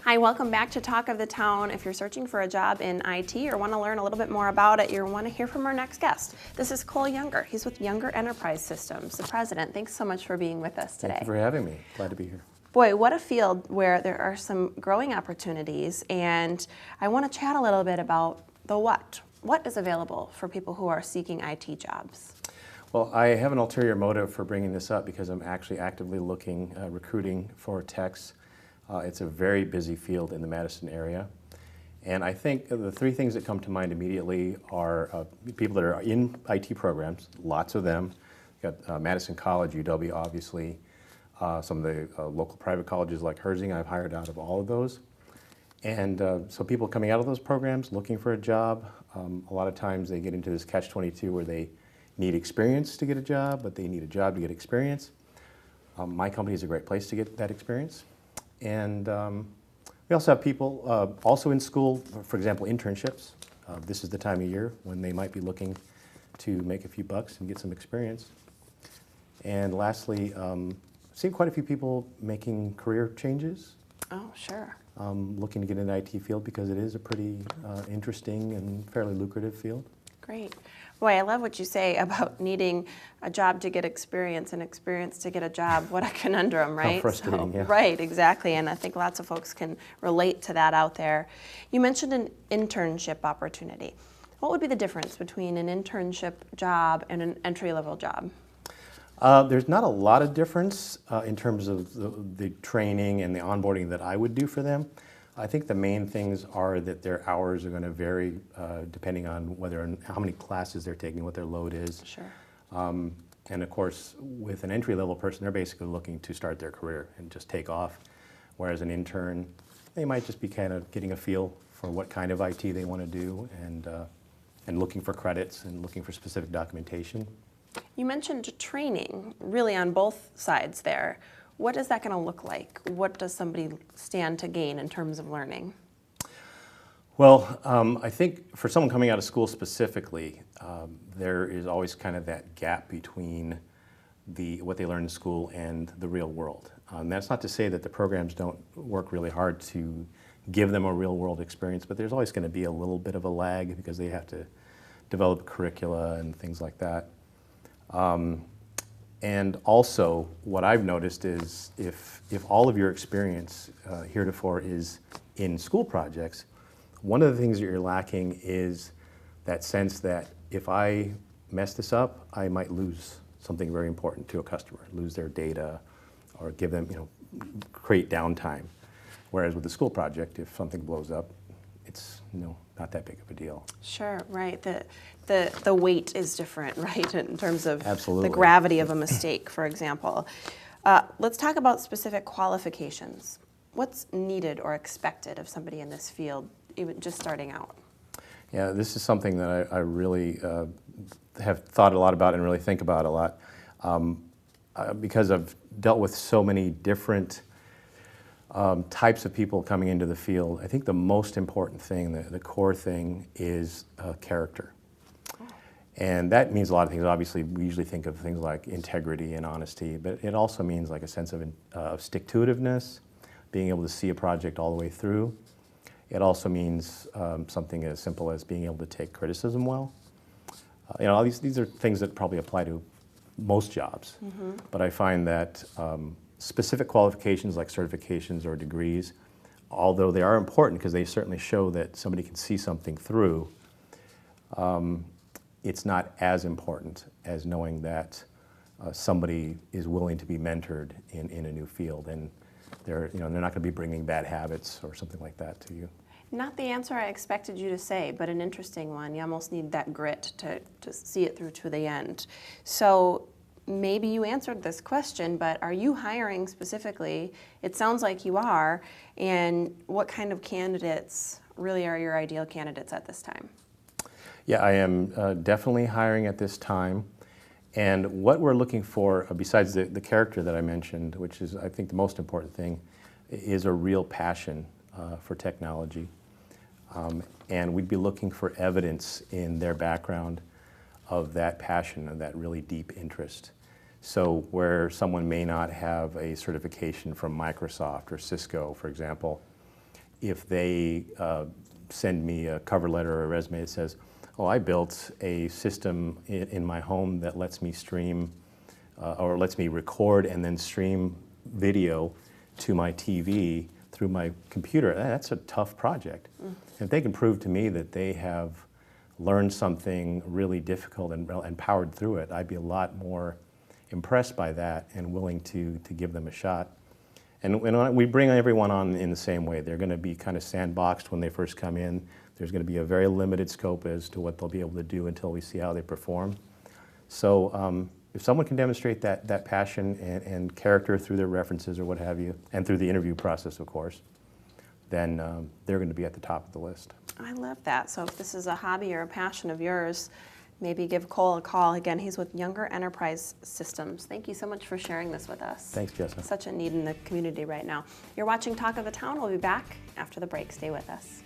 Hi, welcome back to Talk of the Town. If you're searching for a job in IT or want to learn a little bit more about it, you want to hear from our next guest. This is Cole Younger. He's with Younger Enterprise Systems, the president. Thanks so much for being with us today. Thank you for having me. Glad to be here. Boy, what a field where there are some growing opportunities, and I want to chat a little bit about the what. What is available for people who are seeking IT jobs? Well, I have an ulterior motive for bringing this up because I'm actually actively looking, recruiting for techs. It's a very busy field in the Madison area. And I think the three things that come to mind immediately are people that are in IT programs, lots of them. You've got Madison College, UW obviously, some of the local private colleges like Herzing. I've hired out of all of those. And so people coming out of those programs looking for a job, a lot of times they get into this catch-22 where they need experience to get a job, but they need a job to get experience. My company is a great place to get that experience. And we also have people also in school, for example, internships. This is the time of year when they might be looking to make a few bucks and get some experience. And lastly, I've seen quite a few people making career changes. Oh, sure. Looking to get in the IT field because it is a pretty interesting and fairly lucrative field. Great. Boy, I love what you say about needing a job to get experience and experience to get a job. What a conundrum, right? How frustrating, yeah. Right, exactly. And I think lots of folks can relate to that out there. You mentioned an internship opportunity. What would be the difference between an internship job and an entry-level job? There's not a lot of difference in terms of the training and the onboarding that I would do for them. I think the main things are that their hours are going to vary depending on whether and how many classes they're taking, what their load is. Sure. And of course, with an entry-level person, they're basically looking to start their career and just take off. Whereas an intern, they might just be kind of getting a feel for what kind of IT they want to do and looking for credits and looking for specific documentation. You mentioned training really on both sides there. What is that going to look like? What does somebody stand to gain in terms of learning? Well, I think for someone coming out of school specifically, there is always kind of that gap between what they learn in school and the real world. That's not to say that the programs don't work really hard to give them a real world experience, but there's always going to be a little bit of a lag because they have to develop curricula and things like that. And also, what I've noticed is if all of your experience heretofore is in school projects, one of the things that you're lacking is that sense that if I mess this up, I might lose something very important to a customer, lose their data, or give them, create downtime. Whereas with the school project, if something blows up, it's not that big of a deal. Sure, right. The weight is different, right, in terms of Absolutely. The gravity of a mistake, for example. Let's talk about specific qualifications. What's needed or expected of somebody in this field, even just starting out? Yeah, this is something that I really have thought a lot about and really think about a lot because I've dealt with so many different types of people coming into the field. I think the most important thing, the core thing, is character. And that means a lot of things. Obviously, we usually think of things like integrity and honesty, but it also means like a sense of stick-to-itiveness, being able to see a project all the way through. It also means something as simple as being able to take criticism well. All these are things that probably apply to most jobs, but I find that specific qualifications like certifications or degrees, although they are important because they certainly show that somebody can see something through, it's not as important as knowing that somebody is willing to be mentored in a new field, and they're not going to be bringing bad habits or something like that to you. Not the answer I expected you to say, but an interesting one. You almost need that grit to see it through to the end. So maybe you answered this question, but are you hiring specifically? It sounds like you are. And what kind of candidates really are your ideal candidates at this time? Yeah, I am definitely hiring at this time. And what we're looking for, besides the character that I mentioned, which is, I think, the most important thing, is a real passion for technology. And we'd be looking for evidence in their background of that passion and that really deep interest. So where someone may not have a certification from Microsoft or Cisco, for example, if they send me a cover letter or a resume that says, oh, I built a system in my home that lets me stream or lets me record and then stream video to my TV through my computer, that's a tough project. If they can prove to me that they have learned something really difficult and powered through it, I'd be a lot more impressed by that and willing to give them a shot. And we bring everyone on in the same way. They're going to be kind of sandboxed when they first come in. There's going to be a very limited scope as to what they'll be able to do until we see how they perform. So if someone can demonstrate that passion and character through their references or what have you, and through the interview process, of course, then they're going to be at the top of the list. I love that. So if this is a hobby or a passion of yours, maybe give Cole a call. Again, he's with Younger Enterprise Systems. Thank you so much for sharing this with us. Thanks, Jessica. Such a need in the community right now. You're watching Talk of the Town. We'll be back after the break. Stay with us.